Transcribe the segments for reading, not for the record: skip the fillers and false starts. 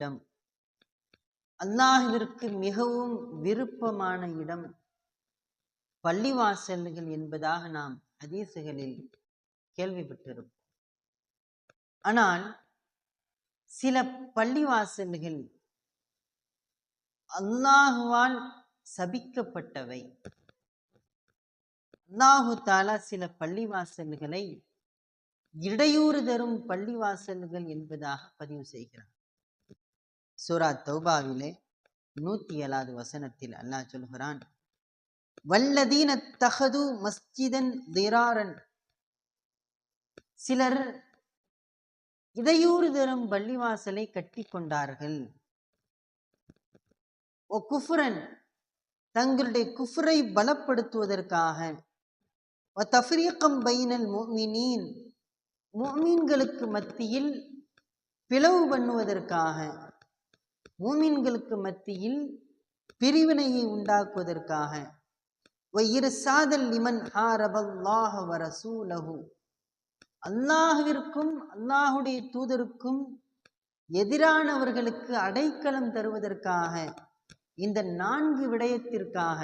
இடம், அல்லாஹ்விற்கு மிகவும் விருப்பமான இடம் பள்ளிவாசல்கள் என்பதாக நாம் ஹதீசுகளில் கேள்விப்பட்டிருப்போம். ஆனால் சில பள்ளிவாசல்கள் அல்லாஹுவால் சபிக்கப்பட்டவை. அல்லாஹு தாலா சில பள்ளிவாசல்களை இடையூறு தரும் பள்ளிவாசல்கள் என்பதாக பதிவு செய்கிறார். சூரா தௌபாவிலே 107வது வசனத்தில் அல்லாஹ் சொல்கிறான், வல்லதீன தஹது மஸ்ஜிதன் திராரன், சிலர் இடையூறு தரும் பள்ளிவாசலை கட்டி கொண்டார்கள். ஓ குஃப்ரன், தங்களுடைய குஃப்ரை பலப்படுத்துவதற்காக, தஃப்ரீகம் பைனல் முஃமினீன், முஃமின்களுக்கு மத்தியில் பிளவு பண்ணுவதற்காக, முஃமின்களுக்கு மத்தியில் பிரிவினையை உண்டாக்குவதற்காக, வஇர்சாதல் லிமன் ஹாரபல்லாஹ வ ரசூலஹு, அல்லாஹ்விற்கும் அல்லாஹுடைய தூதருக்கும் எதிரானவர்களுக்கு அடைக்கலம் தருவதற்காக, இந்த 4 விடயத்திற்காக,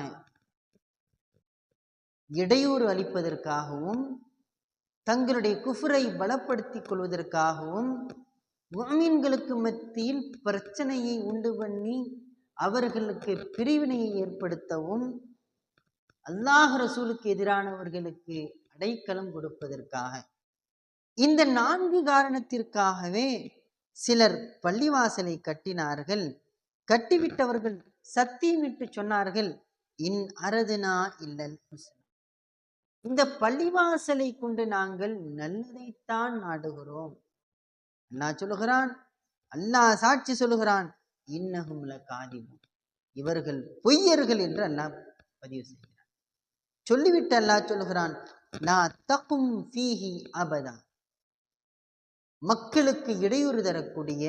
இடையூறு அளிப்பதற்காகவும், தங்களுடைய குஃப்ரை பலப்படுத்திக் கொள்வதற்காகவும், முஃமின்களுக்கு மத்தியில் பிரச்சனையை உண்டு பண்ணி அவர்களுக்கு பிரிவினையை ஏற்படுத்தவும், அல்லாஹ் ரசூலுக்கு எதிரானவர்களுக்கு அடைக்கலம் கொடுப்பதற்காக, இந்த 4 காரணத்திற்காகவே சிலர் பள்ளிவாசலை கட்டினார்கள். கட்டிவிட்டவர்கள் சத்தியமிட்டு சொன்னார்கள், இன் அரதுனா இல்லல் ஹுஸ்னா, இந்த பள்ளிவாசலை கொண்டு நாங்கள் நல்லதைத்தான் நாடுகிறோம். அல்லாஹ் சொல்லுகிறான், அல்லாஹ் சாட்சி சொல்லுகிறான், இன்னஹும் லகாதிபூன், இவர்கள் பொய்யர்கள் என்று அல்லாஹ் பதிவு செய்கிறான். சொல்லிவிட்டு அல்லாஹ் சொல்லுகிறான், லா தகும் ஃபீஹி அபதா, மக்களுக்கு இடையூறு தரக்கூடிய,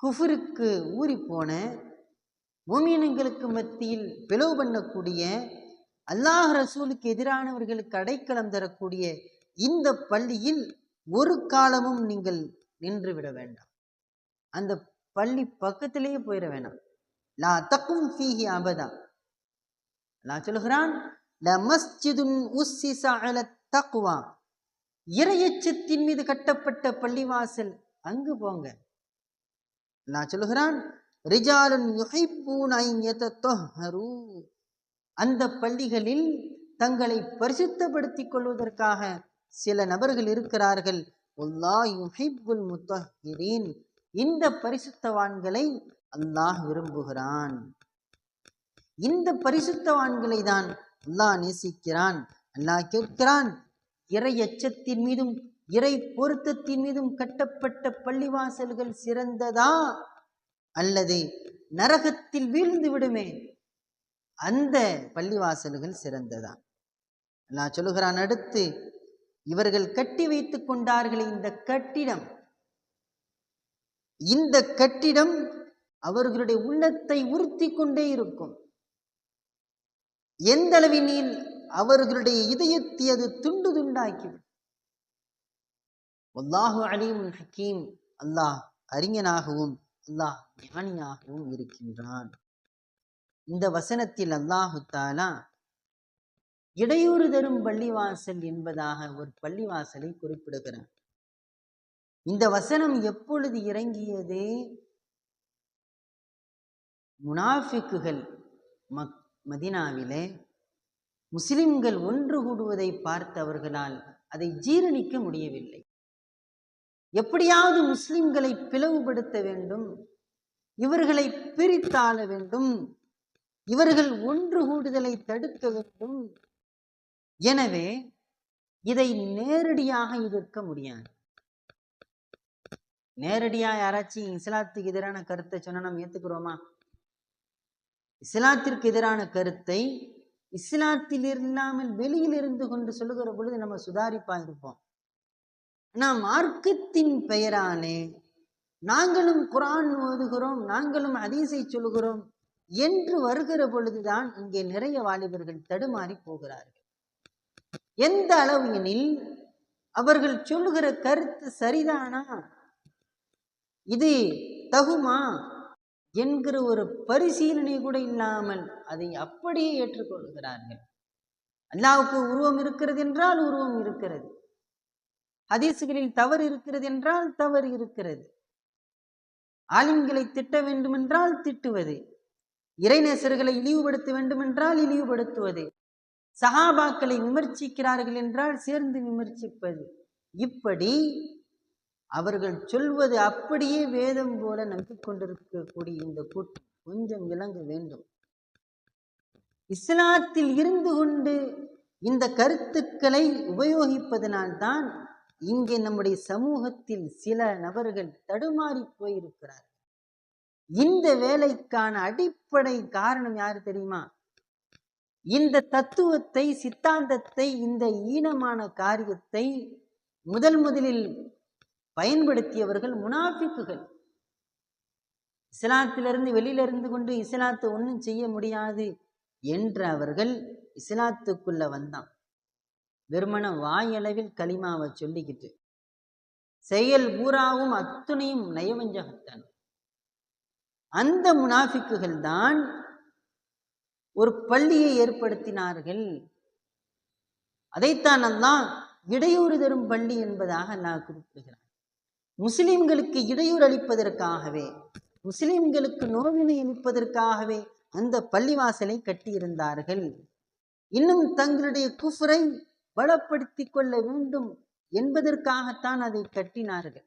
குஃபருக்கு ஊறி போன, முஃமின்களுக்கு மத்தியில் பிளவு பண்ணக்கூடிய, அல்லாஹ் ரசூலுக்கு எதிரானவர்களுக்கு அடைக்கலம் தரக்கூடிய இந்த பள்ளியில் ஒரு காலமும் நீங்கள் நின்று விட வேண்டாம். அந்த பள்ளி பக்கத்திலேயே போயிட வேண்டாம். லா தகும் ஃபீஹி அபதா. அல்லாஹ் சொல்லுகிறான், லமஸ்ஜிதுன் உஸ்ஸிஸ அலத் தக்வா, இறையச்சத்தின் மீது கட்டப்பட்ட பள்ளிவாசல், அங்கு போங்க. அல்லாஹ் சொல்லுகிறான், ரிஜாலுன் யுஹிப்பூன அன் யதத்தஹரு, அந்த பள்ளிகளில் தங்களை பரிசுத்தப்படுத்திக் கொள்வதற்காக சில நபர்கள் இருக்கிறார்கள். வல்லாஹு யுஹிப்புல் முத்தஹிரீன், இந்த பரிசுத்தவான்களை அல்லாஹ் விரும்புகிறான். இந்த பரிசுத்தவான்களை தான் அல்லாஹ் நேசிக்கிறான். அல்லாஹ் கேட்கிறான், இறை அச்சத்தின் மீதும் இறை பொருத்தத்தின் மீதும் கட்டப்பட்ட பள்ளிவாசல்கள் சிறந்ததா, அல்லது நரகத்தில் வீழ்ந்து விடுமே அந்த பள்ளிவாசல்கள் சிறந்ததா? அல்லாஹ் சொல்லுகிறான் அடுத்து, இவர்கள் கட்டி வைத்துக் கொண்டார்கள் இந்த கட்டிடம் அவர்களுடைய உள்ளத்தை உறுத்தி கொண்டே இருக்கும். எந்த அளவினில் அவர்களுடைய இதயத்தை அது துண்டு துண்டாக்கிவிடும். வல்லாஹு அலீமுன் ஹக்கீம், அல்லாஹ் அறிஞனாகவும் அல்லாஹ் ஞானியாகவும் இருக்கின்றான். இந்த வசனத்தில் அல்லாஹு தாலா இடையூறு தரும் பள்ளிவாசல் என்பதாக ஒரு பள்ளிவாசலை குறிப்பிடுகிறார். இந்த வசனம் எப்பொழுது இறங்கியது? முனாஃபிக்குகள் மதீனாவிலே முஸ்லிம்கள் ஒன்று கூடுவதை பார்த்து அவர்களால் அதை ஜீரணிக்க முடியவில்லை. எப்படியாவது முஸ்லிம்களை பிளவுபடுத்த வேண்டும், இவர்களை பிரித்தாள வேண்டும், இவர்கள் ஒன்று கூடுதலை தடுக்க வேண்டும். எனவே இதை நேரடியாக எதிர்க்க முடியாது. நேரடியா யாராச்சும் இஸ்லாத்துக்கு எதிரான கருத்தை சொன்னா நம்ம ஏத்துக்கிறோமா? இஸ்லாத்திற்கு எதிரான கருத்தை இஸ்லாத்தில் இல்லாமல் வெளியில் இருந்து கொண்டு சொல்லுகிற பொழுது நம்ம சுதாரிப்பா இருப்போம். நாம் மார்க்கத்தின் பெயராலே நாங்களும் குர்ஆன் ஓதுகிறோம், நாங்களும் ஹதீஸை சொல்லுகிறோம் என்று வருகிற பொழுதுதான் இங்கே நிறைய வாலிபர்கள் தடுமாறி போகிறார்கள். எந்த அளவு எனில், அவர்கள் சொல்லுகிற கருத்து சரிதானா, இது தகுமா என்கிற ஒரு பரிசீலனை கூட இல்லாமல் அதை அப்படியே ஏற்றுக்கொள்கிறார்கள். அல்லாஹ்வுக்கு உருவம் இருக்கிறது என்றால் உருவம் இருக்கிறது, ஹதீசுகளில் தவறு இருக்கிறது என்றால் தவறு இருக்கிறது, ஆலிம்களை திட்ட வேண்டுமென்றால் திட்டுவது, இறைநேசர்களை இழிவுபடுத்த வேண்டுமென்றால் இழிவுபடுத்துவது, சஹாபாக்களை விமர்சிக்கிறார்கள் என்றால் சேர்ந்து விமர்சிப்பது, இப்படி அவர்கள் சொல்வது அப்படியே வேதம் போல நம்பிக்கொண்டிருக்கக்கூடிய இந்த கூட்டம் கொஞ்சம் விளங்க வேண்டும். இஸ்லாத்தில் இருந்து கொண்டு இந்த கருத்துக்களை உபயோகிப்பதனால்தான் இங்கே நம்முடைய சமூகத்தில் சில நபர்கள் தடுமாறி போயிருக்கிறார்கள். இந்த வேலைக்கான அடிப்படை காரணம் யாரு தெரியுமா? இந்த தத்துவத்தை, சித்தாந்தத்தை, இந்த ஈனமான காரியத்தை முதலில் பயன்படுத்தியவர்கள் முனாஃபிக்குகள். இஸ்லாத்திலிருந்து வெளியில இருந்து கொண்டு இஸ்லாத்தை ஒன்றும் செய்ய முடியாது என்று அவர்கள் இஸ்லாத்துக்குள்ள வந்தான். வெறுமன வாயளவில் கலிமாவை சொல்லிக்கிட்டு செயல் பூராவும் அத்துணையும் நயவஞ்சகத்தான். அந்த முனாஃபிக்குகள் தான் ஒரு பள்ளியை ஏற்படுத்தினார்கள். அதைத்தான் அல்லாஹ் இடையூறு தரும் பள்ளி என்பதாக அல்லாஹ் குறிப்பிடுகிறார். முஸ்லிம்களுக்கு இடையூறு அளிப்பதற்காகவே, முஸ்லிம்களுக்கு நோவினை அளிப்பதற்காகவே அந்த பள்ளிவாசலை கட்டியிருந்தார்கள். இன்னும் தங்களுடைய குஃப்ரை பலப்படுத்திக் கொள்ள வேண்டும் என்பதற்காகத்தான் அதை கட்டினார்கள்.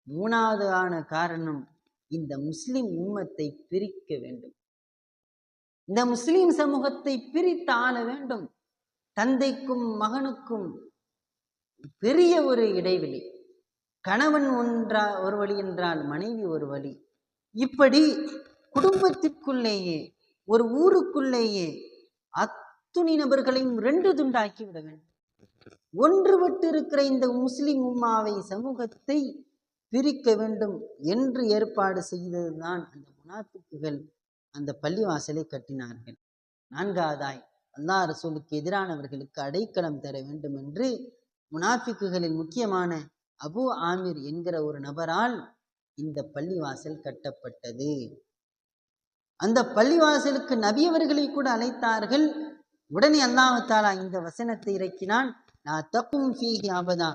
மூணாவது ஆன காரணம், இந்த முஸ்லிம் உம்மத்தை பிரிக்க வேண்டும், இந்த முஸ்லிம் சமூகத்தை பிரித்து ஆள வேண்டும். தந்தைக்கும் மகனுக்கும் பெரிய ஒரு இடைவெளி, கணவன் ஒரு வழி என்றால் மனைவி ஒரு வழி, இப்படி குடும்பத்திற்குள்ளேயே ஒரு ஊருக்குள்ளேயே அத்துணை நபர்களையும் ரெண்டு துண்டாக்கி விட வேண்டும். ஒன்றுபட்டு இருக்கிற இந்த முஸ்லிம் உம்மாவை, சமூகத்தை பிரிக்க வேண்டும் என்று ஏற்பாடு செய்ததுதான் அந்த முனாஃபிக்குகள் அந்த பள்ளிவாசலை கட்டினார்கள். நான்காவதாய், அல்லாஹ் ரசூலுக்கு எதிரானவர்களுக்கு அடைக்கலம் தர வேண்டும் என்று முனாஃபிக்குகளில் முக்கியமான அபு ஆமிர் என்கிற ஒரு நபரால் இந்த பள்ளிவாசல் கட்டப்பட்டது. அந்த பள்ளிவாசலுக்கு நபியவர்களை கூட அழைத்தார்கள். உடனே அல்லாஹ் தஆலா இந்த வசனத்தை இறக்கினான், லா தகும் ஃபீஹி அபதா,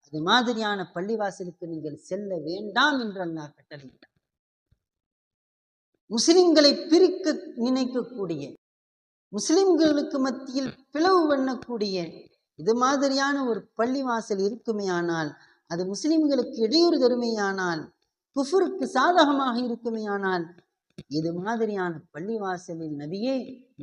அது மாதிரியான பள்ளிவாசலுக்கு நீங்கள் செல்ல வேண்டாம் என்று அல்லாஹ் கட்டளையிட்டார். முஸ்லிம்களை பிரிக்க நினைக்கக்கூடிய, முஸ்லிம்களுக்கு மத்தியில் பிளவு பண்ணக்கூடிய இது மாதிரியான ஒரு பள்ளிவாசல் இருக்குமேயானால், அது முஸ்லிம்களுக்கு இடையூறு தருமையானால், குஃபருக்கு சாதகமாக இருக்குமேயானால், இது மாதிரியான பள்ளிவாசலில் நபியே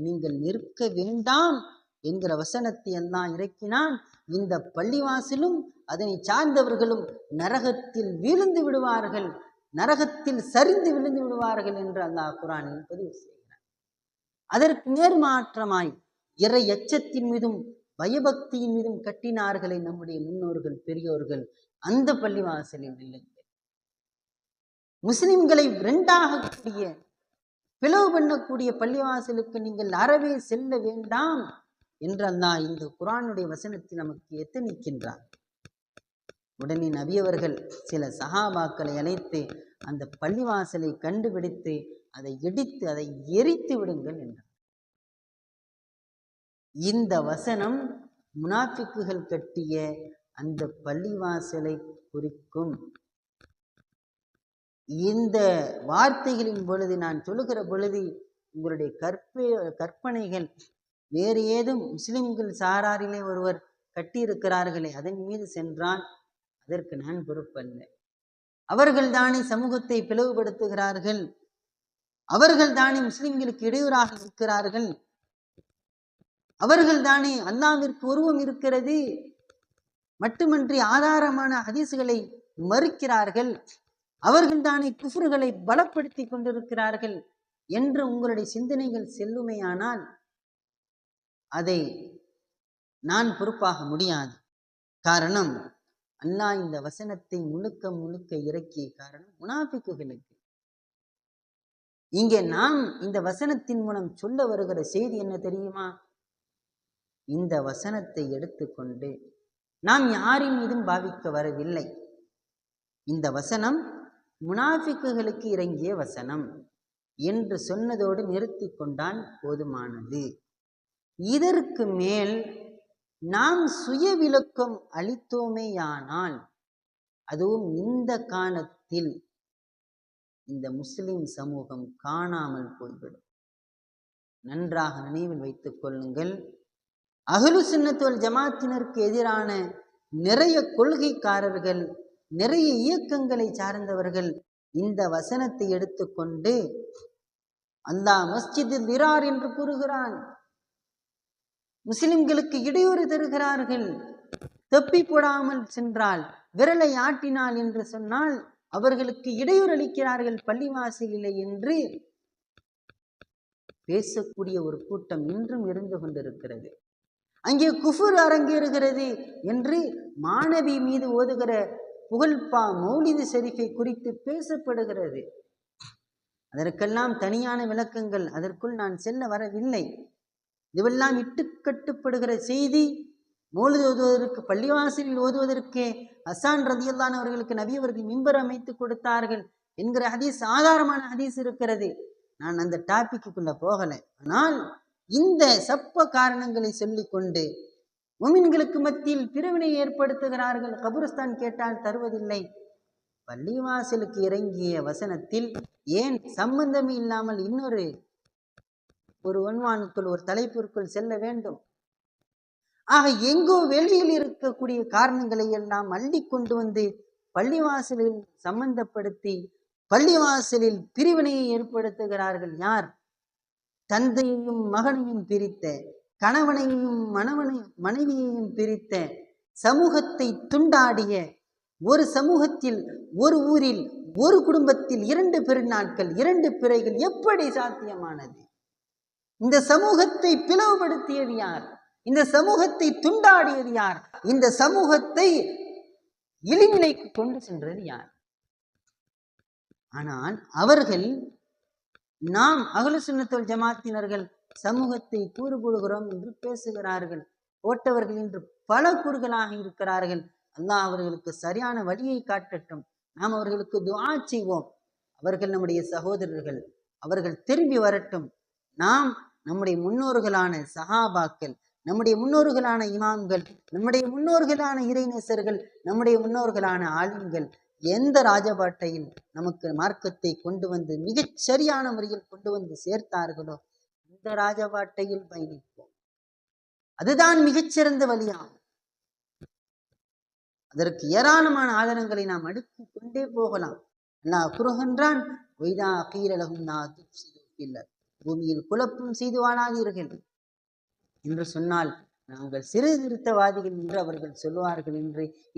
நீங்கள் நிற்க வேண்டாம் என்கிற வசனத்தை எல்லாம் இறக்கினான். இந்த பள்ளிவாசலும் அதனை சார்ந்தவர்களும் நரகத்தில் விழுந்து விடுவார்கள், நரகத்தில் சரிந்து விழுந்து விடுவார்கள் என்று அல்லாஹ் குர்ஆனில் பதிவு செய்கிறார். அதற்கு நேர்மாற்றமாய் இறை எச்சத்தின் மீதும் பயபக்தியின் மீதும் கட்டினார்களே நம்முடைய முன்னோர்கள், பெரியோர்கள். அந்த பள்ளிவாசலில் இல்லை. முஸ்லிம்களை இரண்டாக கூடிய, பிளவு பண்ணக்கூடிய பள்ளிவாசலுக்கு நீங்கள் அறவே செல்ல வேண்டாம் என்று அல்லாஹ் இந்த குர்ஆனுடைய வசனத்தில் நமக்கு எத்தனிக்கின்றார். உடனே நபியவர்கள் சில சஹாபாக்களை அழைத்து அந்த பள்ளிவாசலை கண்டுபிடித்து அதை இடித்து அதை எரித்து விடுங்கள் என்றார். இந்த வசனம் முனாஃபிக்குகள் கட்டிய அந்த பள்ளிவாசலை குறிக்கும். இந்த வார்த்தைகளின் பொழுது, நான் சொல்லுகிற பொழுது, உங்களுடைய கற்பனைகள் வேறு ஏதும் முஸ்லிம்கள் சாராரிலே ஒருவர் கட்டியிருக்கிறார்களே அதன் மீது சென்றால் அதற்கு நான் பொறுப்பல்ல. அவர்கள் தானே சமூகத்தை பிளவுபடுத்துகிறார்கள், அவர்கள் தானே முஸ்லிம்களுக்கு இடையூறாக இருக்கிறார்கள், அவர்கள் தானே அல்லாஹ்விற்கு உருவம் இருக்கிறது மட்டுமன்றி ஆதாரமான ஹதீஸ்களை மறுக்கிறார்கள், அவர்கள் தானே குஃப்ர்களை பலப்படுத்தி கொண்டிருக்கிறார்கள் என்று உங்களுடைய சிந்தனைகள் செல்லுமையானால் அதை நான் பொறுப்பாக முடியாது. காரணம், அல்லாஹ் இந்த வசனத்தை முழுக்க முழுக்க இறக்கிய காரணம் முனாஃபிக்குகளுக்கு. இங்கே நாம் இந்த வசனத்தின் மூலம் சொல்ல வருகிற செய்தி என்ன தெரியுமா? இந்த வசனத்தை எடுத்துக்கொண்டு நாம் யாரின் மீதும் பாவிக்க வரவில்லை. இந்த வசனம் முனாஃபிக்குகளுக்கு இறங்கிய வசனம் என்று சொன்னதோடு நிறுத்தி கொண்டால் போதுமானது. இதற்கு மேல் நாம் சுய விளக்கம் அளித்தோமேயானால் அதுவும் இந்த காலத்தில் இந்த முஸ்லிம் சமூகம் காணாமல் போய்விடும். நன்றாக நினைவில் வைத்துக் கொள்ளுங்கள். அஹ்லு சுன்னத் வல் ஜமாத்தினருக்கு எதிரான நிறைய கொள்கைக்காரர்கள், நிறைய இயக்கங்களை சார்ந்தவர்கள் இந்த வசனத்தை எடுத்துக்கொண்டு அல்லாஹ் மஸ்ஜிதில் திரார் என்று கூறுகிறான், முஸ்லிம்களுக்கு இடையூறு தருகிறார்கள், தப்பி போடாமல் சென்றால், விரலை ஆட்டினால் என்று சொன்னால் அவர்களுக்கு இடையூறு அளிக்கிறார்கள் பள்ளிவாசலிலே என்று பேசக்கூடிய ஒரு கூட்டம் இன்றும் இருந்து கொண்டிருக்கிறது. அங்கே குஃபுர் அரங்கேறுகிறது என்று மாணவி மீது ஓதுகிற புகழ்பா மௌலிது ஷரீஃபை குறித்து பேசப்படுகிறது. அதற்கெல்லாம் தனியான விளக்கங்கள், அதற்குள் நான் செல்ல வரவில்லை. இதுவெல்லாம் இட்டுக்கட்டுப்படுகிற செய்தி. மௌலிது ஓதுவதற்கு, பள்ளிவாசலில் ஓதுவதற்கு ஹஸ்ஸான் ரலியல்லாஹு அவர்களுக்கு நபி அவர்கள் மிம்பர் அமைத்து கொடுத்தார்கள் என்கிற ஹதீஸ், ஆதாரமான ஹதீஸ் இருக்கிறது. நான் அந்த டாபிக்குள்ள போகல. ஆனால் இந்த சப்ப காரணங்களை சொல்லிக்கொண்டு முமின்களுக்கு மத்தியில் பிரிவினை ஏற்படுத்துகிறார்கள். கபுரஸ்தான் கேட்டால் தருவதில்லை. பள்ளிவாசலுக்கு இறங்கிய வசனத்தில் ஏன் சம்பந்தமே இல்லாமல் இன்னொரு ஒன்வானுக்குள், ஒரு தலைப்பிற்குள் செல்ல வேண்டும்? ஆக எங்கோ வெளியில் இருக்கக்கூடிய காரணங்களை எல்லாம் அள்ளி கொண்டு வந்து பள்ளிவாசலில் சம்பந்தப்படுத்தி பள்ளிவாசலில் பிரிவினையை ஏற்படுத்துகிறார்கள். யார்? தந்தையையும் மகனையும் பிரித்த, கணவனையும் மனைவியையும் பிரித்த, சமூகத்தை துண்டாடிய, ஒரு சமூகத்தில், ஒரு ஊரில், ஒரு குடும்பத்தில் 2 பெருநாட்கள், 2 பிறைகள் எப்படி சாத்தியமானது? இந்த சமூகத்தை பிளவுபடுத்தியது யார்? இந்த சமூகத்தை துண்டாடியது யார்? இந்த சமூகத்தை இழிநிலைக்கு கொண்டு சென்றது யார்? ஆனால் அவர்கள், நாம் அஹ்லு சுன்னத் வல் ஜமாத்தினர்கள் சமூகத்தை கூறு போடுகிறோம் என்று பேசுகிறார்கள். போட்டவர்கள் இன்று பல கூறுகளாக இருக்கிறார்கள். அல்லாஹ் அவர்களுக்கு சரியான வழியை காட்டட்டும். நாம் அவர்களுக்கு துஆ செய்வோம். அவர்கள் நம்முடைய சகோதரர்கள், அவர்கள் திரும்பி வரட்டும். நாம் நம்முடைய முன்னோர்களான சஹாபாக்கள், நம்முடைய முன்னோர்களான இமாம்கள், நம்முடைய முன்னோர்களான இறைநேசர்கள், நம்முடைய முன்னோர்களான ஆலிம்கள் எந்த ராஜபாட்டையில் நமக்கு மார்க்கத்தை கொண்டு வந்து மிகச் சரியான முறையில் கொண்டு வந்து சேர்த்தார்களோ அந்த ராஜபாட்டையில் பயணிப்போம். அதுதான் மிகச்சிறந்த வழியாகும். அதற்கு ஏராளமான ஆதாரங்களை நாம் அடுக்கி கொண்டே போகலாம். அல்லாஹ் கூறுகின்றான், பூமியில் குழப்பம் செய்து வாழாதீர்கள் என்று சொன்னால் நாங்கள் சீர்திருத்தவாதிகள் என்று அவர்கள் சொல்லுவார்கள்.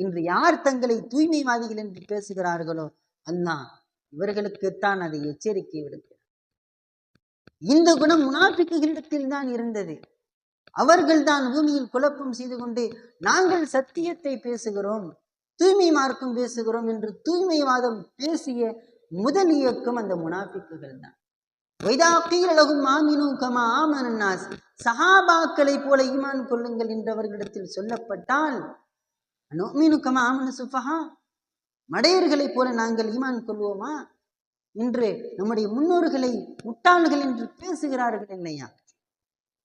இன்று யார் தங்களை தூய்மைவாதிகள் என்று பேசுகிறார்களோ அல்லாஹ் இவர்களுக்குத்தான் அதை எச்சரிக்கை விடுக்கிறார். இந்த குணம் முனாஃபிக்குகளிடத்தில் தான் இருந்தது. அவர்கள் தான் பூமியில் குழப்பம் செய்து கொண்டு நாங்கள் சத்தியத்தை பேசுகிறோம், தூய்மை மார்க்கம் பேசுகிறோம் என்று தூய்மைவாதம் பேசிய முதல் இயக்கம் அந்த முனாஃபிக்குகள் தான். சஹாபாக்களை போல ஈமான் கொள்ளுங்கள் என்று அவர்களிடத்தில் சொல்லப்பட்டால், மடையர்களை போல நாங்கள் ஈமான் கொள்வோமா? இன்று நம்முடைய முன்னோர்களை முட்டாள்கள் என்று பேசுகிறார்கள் இல்லையா?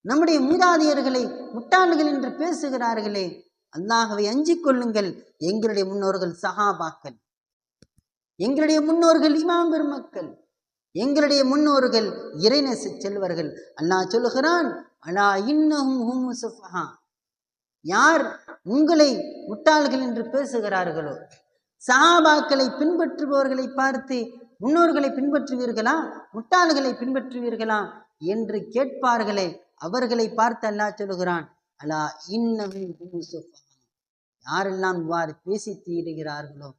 நம்முடைய மூதாதையர்களை முட்டாள்கள் என்று பேசுகிறார்களே. அல்லாஹ்வை அஞ்சிக் கொள்ளுங்கள். எங்களுடைய முன்னோர்கள் சஹாபாக்கள், எங்களுடைய முன்னோர்கள் இமாம் பெருமக்கள், எங்களுடைய முன்னோர்கள் இறைநேச செல்வர்கள். அல்லாஹ் சொல்லுகிறான், அலா இன்னஹும் ஹும் சுஃபஹா. யார் உங்களை முட்டாள்கள் என்று பேசுகிறார்களோ, சஹாபாக்களை பின்பற்றுபவர்களை பார்த்து முன்னோர்களை பின்பற்றுவீர்களா, முட்டாள்களை பின்பற்றுவீர்களா என்று கேட்பார்களே, அவர்களை பார்த்து அல்லாஹ் சொல்லுகிறான், அலா இன்னஹும் ஹும் சுஃபஹா. யாரெல்லாம் இவ்வாறு பேசி தீருகிறார்களோ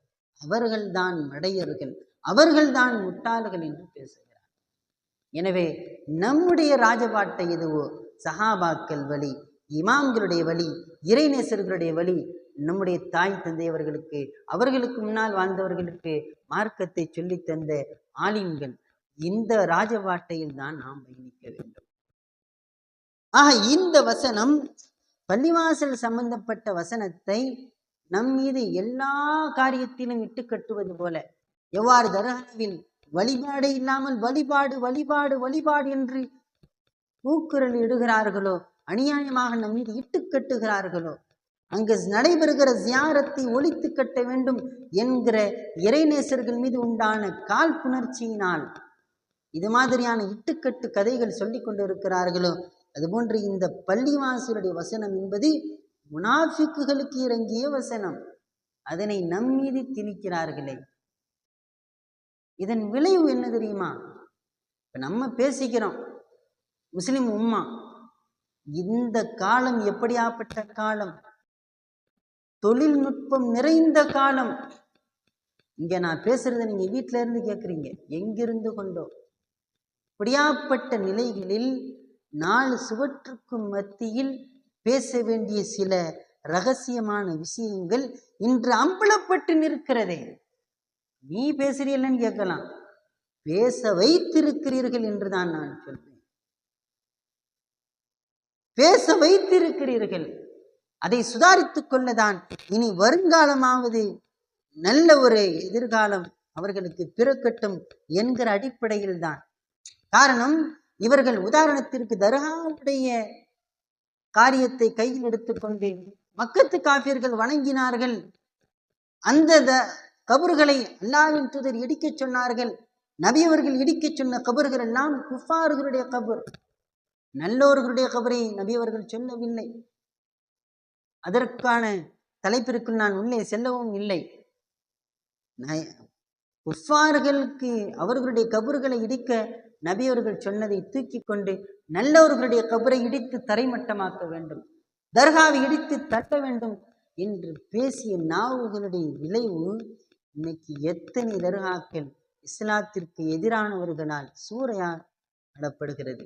அவர்கள்தான் மடையர்கள், அவர்கள்தான் முட்டாள்கள் என்று பேசுகிறார். எனவே நம்முடைய ராஜபாட்டை எதுவோ சஹாபாக்கள் வழி, இமாம்களுடைய வழி, இறைநேசர்களுடைய வழி, நம்முடைய தாய் தந்தையவர்களுக்கு, அவர்களுக்கு முன்னால் வாழ்ந்தவர்களுக்கு மார்க்கத்தை சொல்லித் தந்த ஆலிம்கள், இந்த ராஜபாட்டையில் தான் நாம் பயணிக்க வேண்டும். ஆக இந்த வசனம், பள்ளிவாசல் சம்பந்தப்பட்ட வசனத்தை நம் மீது எல்லா காரியத்திலும் இட்டு கட்டுவது போல, எவ்வாறு தர்காவில் வழிபாடு இல்லாமல் வழிபாடு வழிபாடு வழிபாடு என்று கூக்குரல் இடுகிறார்களோ, அநியாயமாக நம் மீது இட்டு கட்டுகிறார்களோ, அங்கு நடைபெறுகிற ஜியாரத்தை ஒழித்து கட்ட வேண்டும் என்கிற இறைநேசர்கள் மீது உண்டான காழ்ப்புணர்ச்சியினால் இது மாதிரியான இட்டுக்கட்டு கதைகள் சொல்லிக் கொண்டிருக்கிறார்களோ, அதுபோன்று இந்த பள்ளிவாசலுடைய வசனம் என்பது முனாஃபிக்குகளுக்கு இறங்கிய வசனம். அதனை நம் மீது திணிக்கிறார்களே, இதன் விளைவு என்ன தெரியுமா? இப்ப நம்ம பேசிக்கிறோம் முஸ்லிம் உம்மா. இந்த காலம் எப்படியாப்பட்ட காலம்? தொழில்நுட்பம் நிறைந்த காலம். இங்க நான் பேசுறத நீங்க வீட்டில இருந்து கேட்குறீங்க, எங்கிருந்து கொண்டோ. இப்படியாப்பட்ட நிலைகளில் 4 சுவற்றுக்கும் மத்தியில் பேச வேண்டிய சில ரகசியமான விஷயங்கள் இன்று அம்பலப்பட்டு நிற்கிறதே. நீ பேசுறீல்லன்னு கேட்கலாம், பேச வைத்திருக்கிறீர்கள் என்றுதான் நான் சொல்றேன். பேச வைத்திருக்கிறீர்கள். அதை சுதாரித்துக் கொள்ளதான் இனி வருங்காலமாவது நல்ல ஒரு எதிர்காலம் அவர்களுக்கு பிறக்கட்டும் என்கிற அடிப்படையில் தான். காரணம், இவர்கள் உதாரணத்திற்கு தர்காவுடைய காரியத்தை கையில் எடுத்துக்கொண்டு மக்கத்து காபியர்கள் வணங்கினார்கள். அந்த கபறுகளை அல்லாஹ்வின் தூதர் இடிக்க சொன்னார்கள். நபி அவர்கள் இடிக்க சொன்ன கபறுகள் எல்லாம் குஃபார்களுடைய கபர், நல்லோர்களுடைய கபரை நபி அவர்கள் சொல்லவில்லை. அதற்கான தலைப்பிற்குள் நான் உள்ளே செல்லவும் இல்லை. குஃபார்களுக்கு அவர்களுடைய கபறுகளை இடிக்க நபி அவர்கள் சொன்னதை தூக்கி கொண்டு நல்லவர்களுடைய கபரை இடித்து தரைமட்டமாக்க வேண்டும், தர்காவை இடித்து தட்ட வேண்டும் என்று பேசிய நாவுகளுடைய விளைவு இன்னைக்கு எத்தனை தர்காக்கள் இஸ்லாத்திற்கு எதிரானவர்களால் சூறையாடப்படுகிறது,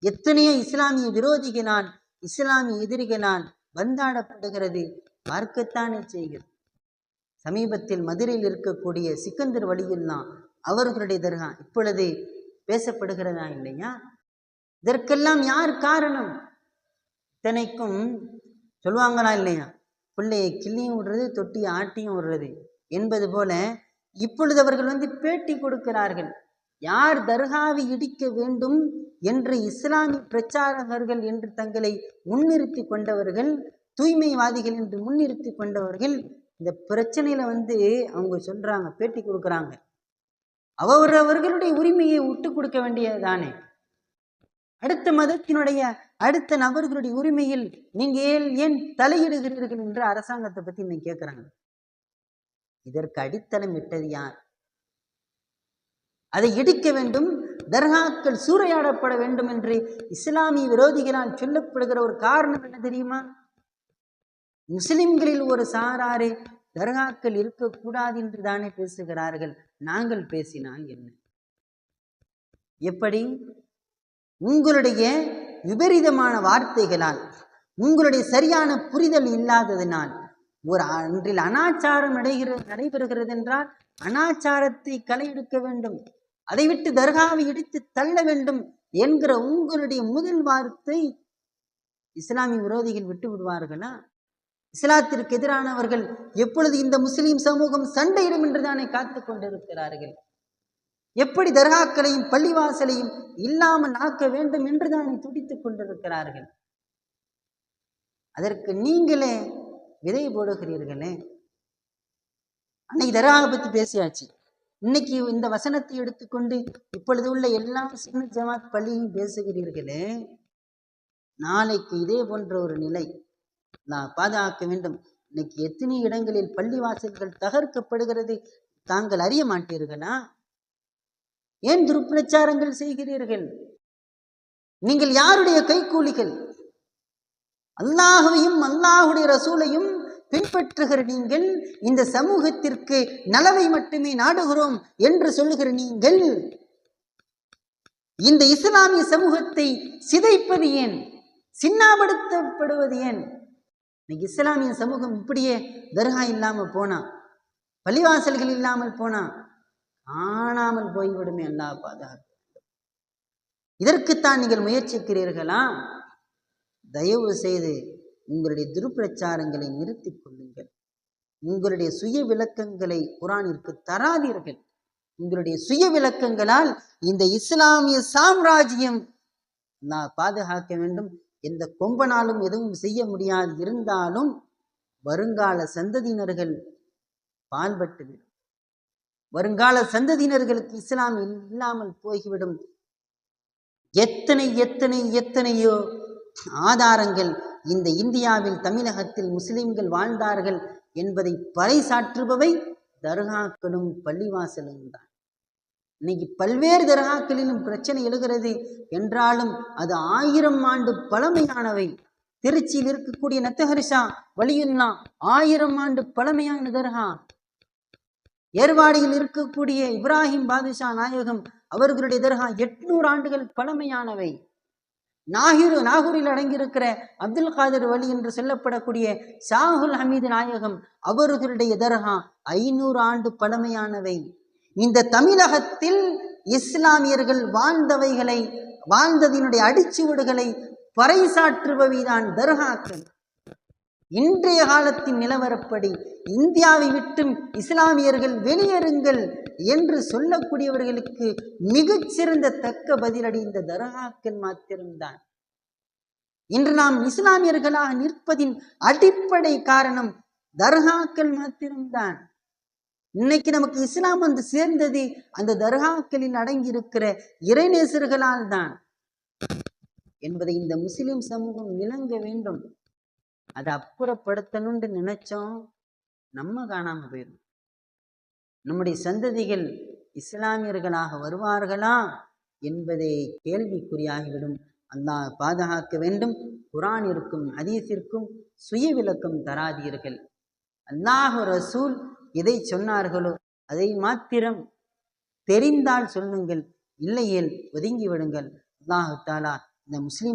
எத்தனையோ இஸ்லாமிய விரோதிகளால் இஸ்லாமிய எதிரிகளால் வந்தாடப்படுகிறது, பார்க்கத்தானே செய்கிறது. சமீபத்தில் மதுரையில் இருக்கக்கூடிய சிக்கந்தர் வழியெல்லாம் அவர்களுடைய தர்கா இப்பொழுது பேசப்படுகிறதா இல்லையா? இதற்கெல்லாம் யார் காரணம்? இத்தனைக்கும் சொல்லுவாங்களா இல்லையா, பிள்ளையை கிள்ளியும் விடுறது தொட்டியை ஆட்டியும் விடுறது என்பது போல இப்பொழுது அவர்கள் பேட்டி கொடுக்கிறார்கள். யார் தர்காவை இடிக்க வேண்டும் என்று இஸ்லாமிய பிரச்சாரகர்கள் என்று தங்களை முன்னிறுத்தி கொண்டவர்கள், தூய்மைவாதிகள் என்று முன்னிறுத்தி கொண்டவர்கள், இந்த பிரச்சனையில அவங்க சொல்றாங்க, பேட்டி கொடுக்குறாங்க, அவர்களுடைய உரிமையை விட்டு கொடுக்க வேண்டியதுதானே. அடுத்த மதத்தினுடைய அடுத்த நபர்களுடைய உரிமையில் நீங்க ஏன் தலையிடுகிறீர்கள் என்று அரசாங்கத்தை பத்தி இன்னைக்கு கேட்கிறாங்க. இதற்கு அடித்தளம் இட்டது யார்? அதை இடிக்க வேண்டும், தர்காக்கள் சூறையாடப்பட வேண்டும் என்று இஸ்லாமிய விரோதிகளால் சொல்லப்படுகிற ஒரு காரணம் என்ன தெரியுமா? முஸ்லிம்களில் ஒரு சாராரே தர்காக்கள் இருக்கக்கூடாது என்று தானே பேசுகிறார்கள். நாங்கள் பேசினால் என்ன? எப்படி? உங்களுடைய விபரீதமான வார்த்தைகளால், உங்களுடைய சரியான புரிதல் இல்லாததினால் ஒரு அன்றில் அனாச்சாரம் நடைபெறுகிறது என்றால் அனாச்சாரத்தை களை எடுக்க வேண்டும், அதை விட்டு தர்காவை இடித்து தள்ள வேண்டும் என்கிற உங்களுடைய முதல் வார்த்தை இஸ்லாமிய விரோதிகள் விட்டு விடுவார்களா? இஸ்லாத்திற்கு எதிரானவர்கள் எப்பொழுது இந்த முஸ்லிம் சமூகம் சண்டையிடும் என்றுதானே காத்து கொண்டிருக்கிறார்கள். எப்படி தர்காக்களையும் பள்ளிவாசலையும் இல்லாமல் ஆக்க வேண்டும் என்றுதானே துடித்துக் கொண்டிருக்கிறார்கள். அதற்கு நீங்களே விதை போடுகிறீர்களே. அன்னைக்கு தர்காவை பத்தி பேசியாச்சு, இன்னைக்கு இந்த வசனத்தை எடுத்துக்கொண்டு இப்பொழுது உள்ள எல்லா சுன்னத் ஜமாத் பள்ளியும் பேசுகிறீர்களே. நாளைக்கு இதே போன்ற ஒரு நிலை நான் பாதுகாக்க வேண்டும். இன்னைக்கு எத்தனை இடங்களில் பள்ளிவாசல்கள் தகர்க்கப்படுகிறது தாங்கள் அறிய மாட்டீர்களா? ஏன் துர்பிரச்சாரங்கள் செய்கிறீர்கள்? நீங்கள் யாருடைய கைக்கூலிகள்? அல்லாஹுவையும் அல்லாஹுடைய ரசூலையும் பின்பற்றுகிற நீங்கள், இந்த சமூகத்திற்கு நலவை மட்டுமே நாடுகிறோம் என்று சொல்லுகிற நீங்கள், இந்த இஸ்லாமிய சமூகத்தை சிதைப்பது ஏன்? சின்னாபடுத்தப்படுவது ஏன்? இன்னைக்கு இஸ்லாமிய சமூகம் இப்படியே தர்கா இல்லாமல் போனா, பள்ளிவாசல்கள் இல்லாமல் போனா காணாமல் போய்விடுமே. அல்லாஹ் பாதுகாக்க. இதற்குத்தான் நீங்கள் முயற்சிக்கிறீர்களா? தயவு செய்து உங்களுடைய துர்பிரச்சாரங்களை நிறுத்திக் கொள்ளுங்கள். உங்களுடைய சுய விளக்கங்களை குரானிற்கு தராதீர்கள். உங்களுடைய சுய விளக்கங்களால் இந்த இஸ்லாமிய சாம்ராஜ்யம் நான் பாதுகாக்க வேண்டும். எந்த கொம்பனாலும் எதுவும் செய்ய முடியாது. இருந்தாலும் வருங்கால சந்ததியினர்கள் பால்பட்டுவிடும். வருங்கால சந்ததியினர்களுக்கு இஸ்லாம் இல்லாமல் போய்விடும். எத்தனையோ ஆதாரங்கள் இந்த இந்தியாவில் தமிழகத்தில் முஸ்லிம்கள் வாழ்ந்தார்கள் என்பதை பறைசாற்றுபவை தர்காக்களும் பள்ளிவாசலும் தான். இன்னைக்கு பல்வேறு தர்காக்களிலும் பிரச்சனை எழுகிறது என்றாலும் அது 1000 ஆண்டு பழமையானவை. திருச்சியில் இருக்கக்கூடிய நத்தஹரிஷா வலியுல்லா 1000 ஆண்டு பழமையான தர்கா. ஏர்வாடியில் இருக்கக்கூடிய இப்ராஹிம் பாதுஷா நாயகம் அவர்களுடைய தர்கா 800 ஆண்டுகள் பழமையானவை. நாகூரில் அடங்கியிருக்கிற அப்துல் காதர் வலி என்று சொல்லப்படக்கூடிய ஷாஹுல் ஹமீது நாயகம் அவர்களுடைய தர்கா 500 ஆண்டு பழமையானவை. இந்த தமிழகத்தில் இஸ்லாமியர்கள் வாழ்ந்ததினுடைய அடிச்சுவடுகளை பறைசாற்றுபவைதான் தர்காக்கள். இன்றைய காலத்தின் நிலவரப்படி இந்தியாவை விட்டும் இஸ்லாமியர்கள் வெளியேறுங்கள் என்று சொல்லக்கூடியவர்களுக்கு மிகச்சிறந்த தக்க பதிலடி இந்த தர்காக்கள் மாத்திரம்தான். இன்று நாம் இஸ்லாமியர்களாக நிற்பதின் அடிப்படை காரணம் தர்காக்கள் மாத்திரம்தான். இன்னைக்கு நமக்கு இஸ்லாம் வந்து சேர்ந்தது அந்த தர்காக்களில் அடங்கி இருக்கிற இறைநேசர்களால் தான் என்பதை இந்த முஸ்லிம் சமூகம் விளங்க வேண்டும். அதை அப்புறப்படுத்தணும்னு நினைச்சோம், நம்ம காணாம போயிடும். நம்முடைய சந்ததிகள் இஸ்லாமியர்களாக வருவார்களா என்பதை கேள்விக்குறியாகிவிடும். அல்லாஹ் பாதுகாக்க வேண்டும். குர்ஆனிற்கும் ஹதீஸிற்கும் சுய விளக்கம் தராதீர்கள். அல்லாஹ் ரசூல் எதை சொன்னார்களோ அதை மாத்திரம் தெரிந்தால் சொல்லுங்கள், இல்லையேல் ஒதுங்கி விடுங்கள். அல்லாஹ் தஆலா இந்த முஸ்லிம்